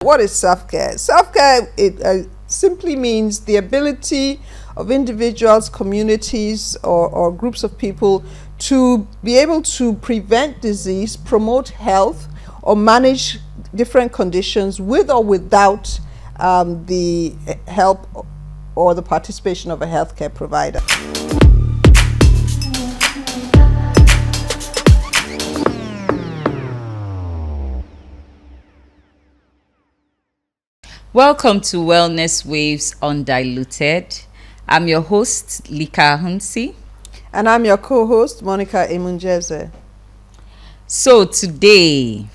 What is self-care? Self-care, it simply means the ability of individuals, communities, or groups of people to be able to prevent disease, promote health, or manage different conditions with or without the help or the participation of a healthcare provider. Welcome to Wellness Waves Undiluted. I'm your host, Lika Hunsi. And I'm your co-host, Monica Emunjeze. So today,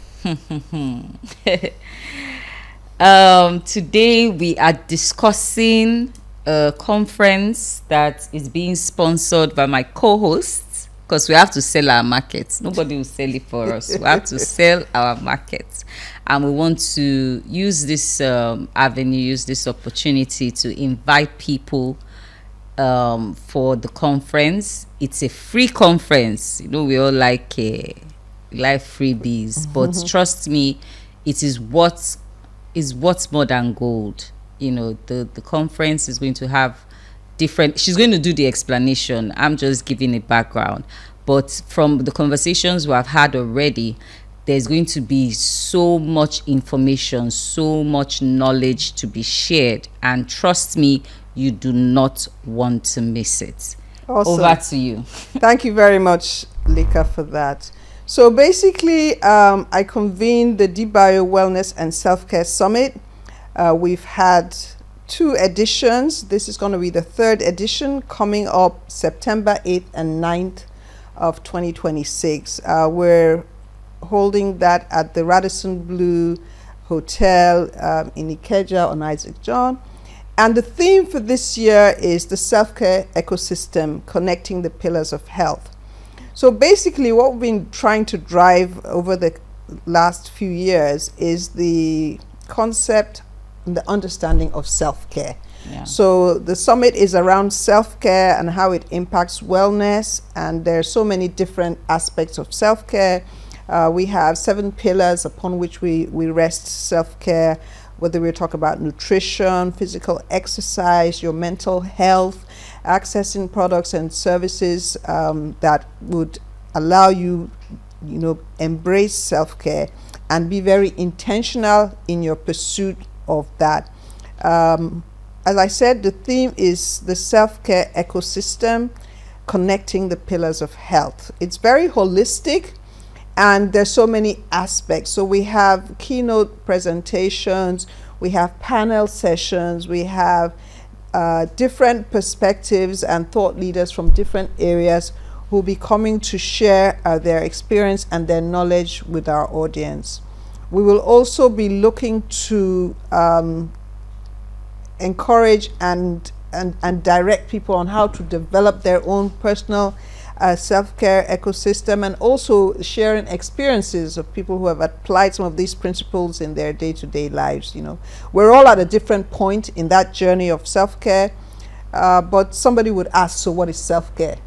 today we are discussing a conference that is being sponsored by my co-hosts, because we have to sell our markets. Nobody will sell it for us. We have to sell our markets. And we want to use this avenue, use this opportunity to invite people for the conference. It's a free conference. You know, we all like freebies, but trust me, it is what's more than gold. You know, the conference is going to have different. She's going to do the explanation. I'm just giving a background. But from the conversations we have had already, there's going to be so much information, so much knowledge to be shared. And trust me, you do not want to miss it. Awesome. Over to you. Thank you very much, Lika, for that. So basically, I convened the D'Bio Wellness and Selfcare Summit. We've had 2 editions. This is going to be the 3rd edition, coming up September 8th and 9th of 2026. We're holding that at the Radisson Blu Hotel in Ikeja on Isaac John. And the theme for this year is the self-care ecosystem, connecting the pillars of health. So basically what we've been trying to drive over the last few years is the concept and the understanding of self-care. Yeah. So the summit is around self-care and how it impacts wellness, and there are so many different aspects of self-care. We have 7 pillars upon which we rest self-care, whether we talk about nutrition, physical exercise, your mental health, accessing products and services that would allow you, embrace self-care and be very intentional in your pursuit of that. As I said, the theme is the self-care ecosystem, connecting the pillars of health. It's very holistic, and there's so many aspects. So we have keynote presentations, we have panel sessions, we have different perspectives and thought leaders from different areas who will be coming to share their experience and their knowledge with our audience. We will also be looking to encourage and direct people on how to develop their own personal self-care ecosystem, and also sharing experiences of people who have applied some of these principles in their day-to-day lives. We're all at a different point in that journey of self-care, but somebody would ask, so what is self-care?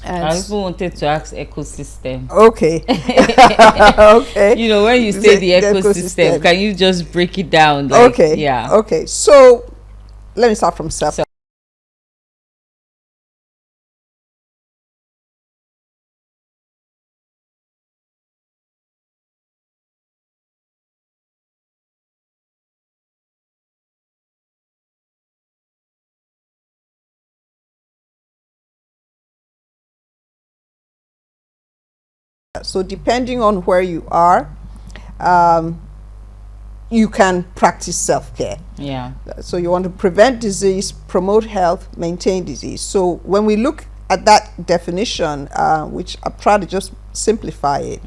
And I even wanted to ask ecosystem. Okay. Okay. When you say the ecosystem, can you just break it down? Okay. Yeah. Okay. So let me start from self. So depending on where you are, you can practice self-care. Yeah. So you want to prevent disease, promote health, maintain disease. So when we look at that definition, which I've tried to just simplify it,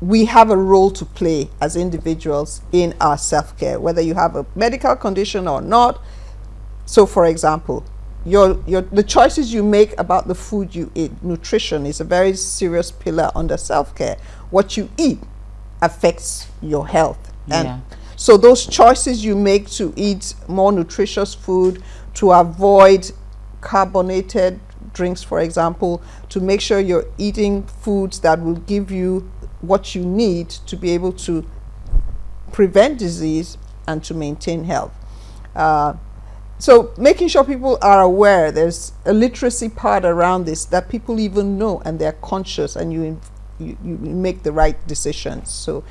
we have a role to play as individuals in our self-care, whether you have a medical condition or not. So for example, the choices you make about the food you eat. Nutrition is a very serious pillar under self-care. What you eat affects your health. And so those choices you make to eat more nutritious food, to avoid carbonated drinks, for example, to make sure you're eating foods that will give you what you need to be able to prevent disease and to maintain health. So making sure people are aware, there's a literacy part around this, that people even know and they're conscious, and you make the right decisions. So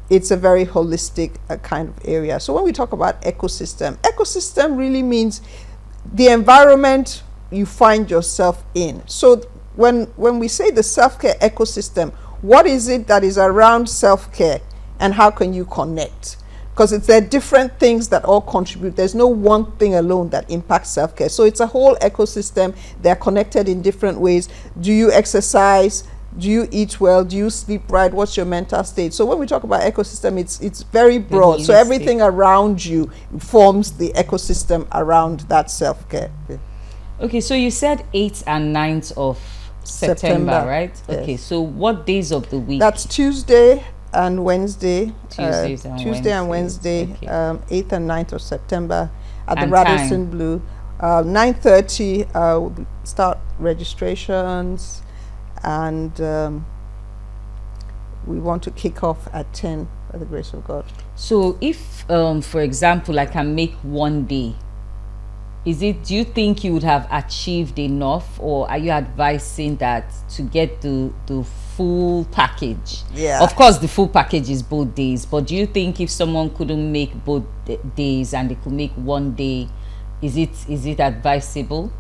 it's a very holistic kind of area. So when we talk about ecosystem really means the environment you find yourself in. So when we say the self-care ecosystem, what is it that is around self-care, and how can you connect? Because there are different things that all contribute. There's no one thing alone that impacts self-care. So it's a whole ecosystem. They're connected in different ways. Do you exercise? Do you eat well? Do you sleep right? What's your mental state? So when we talk about ecosystem, it's very broad. So everything around you forms the ecosystem around that self-care. Okay, so you said 8th and 9th of September, right? Yes. Okay, so what days of the week? That's Tuesday and Wednesday. Tuesday and Wednesday, okay. 8th and 9th of September at the And Radisson Blu. 9:30 we'll start registrations, and we want to kick off at 10 by the grace of God. So if, for example, I can make one day, do you think you would have achieved enough, or are you advising that to get the full package? Yeah. Of course, the full package is both days, but do you think if someone couldn't make both days and they could make one day, is it advisable?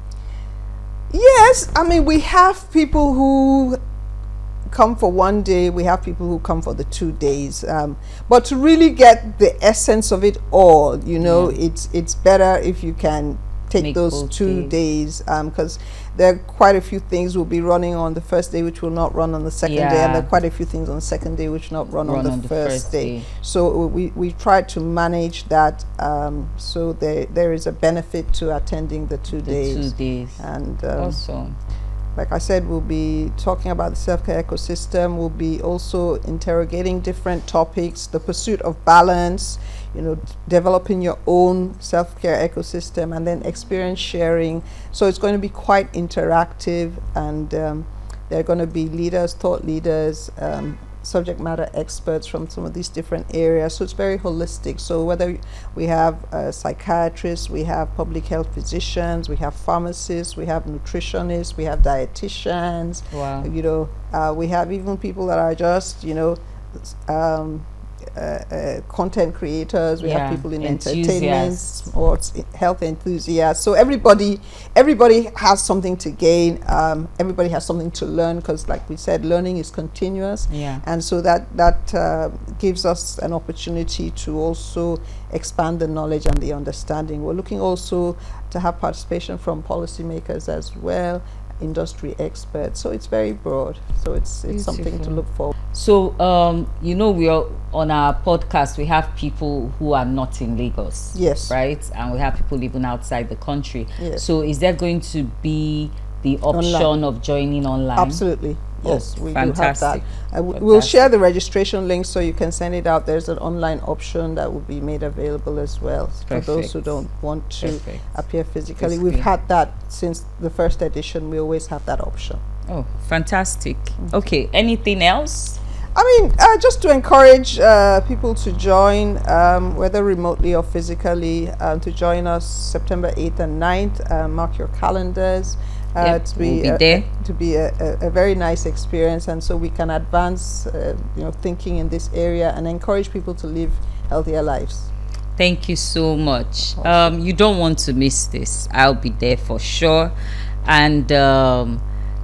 Yes, I mean, we have people who come for one day, we have people who come for the 2 days, but to really get the essence of it all, it's better if you can take Make those both 2 days, because there are quite a few things will be running on the first day which will not run on the second day, and there are quite a few things on the second day which will not run on the first day. So we try to manage that, so there is a benefit to attending the 2 days. 2 days. And awesome. like I said, we'll be talking about the self-care ecosystem. We'll be also interrogating different topics, the pursuit of balance, developing your own self-care ecosystem, and then experience sharing. So it's going to be quite interactive, and there are going to be leaders, thought leaders, subject matter experts from some of these different areas. So it's very holistic. So whether we have psychiatrists, we have public health physicians, we have pharmacists, we have nutritionists, we have dietitians. Wow. We have even people that are just content creators. We have people in entertainment, sports, health enthusiasts. So everybody has something to gain. Everybody has something to learn, because like we said, learning is continuous. And so that gives us an opportunity to also expand the knowledge and the understanding. We're looking also to have participation from policymakers as well, industry experts. So it's very broad. So it's something to look for. So we are on our podcast, we have people who are not in Lagos. Yes. Right? And we have people even outside the country. Yes. So is there going to be the option of joining online? Absolutely. Yes, we fantastic. do have that. We'll share the registration link so you can send it out. There's an online option that will be made available as well for those who don't want to appear physically. We've had that since the first edition. We always have that option. Oh, fantastic. Okay, anything else? I mean, just to encourage people to join, whether remotely or physically, to join us September 8th and 9th. Mark your calendars. To be a very nice experience, and so we can advance thinking in this area and encourage people to live healthier lives. Thank you so much. Awesome. You don't want to miss this. I'll be there for sure. And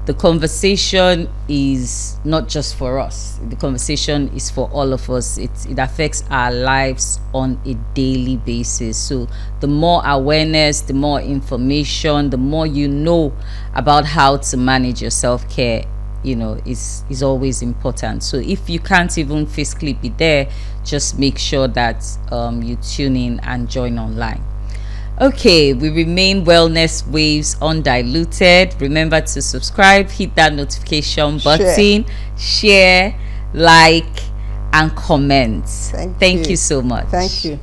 the conversation is not just for us. The conversation is for all of us. It affects our lives on a daily basis. So the more awareness, the more information, the more you know about how to manage your self-care, is always important. So if you can't even physically be there, just make sure that you tune in and join online. Okay, we remain Wellness Waves Undiluted. Remember to subscribe, hit that notification button, share, like, and comment. Thank you so much. Thank you.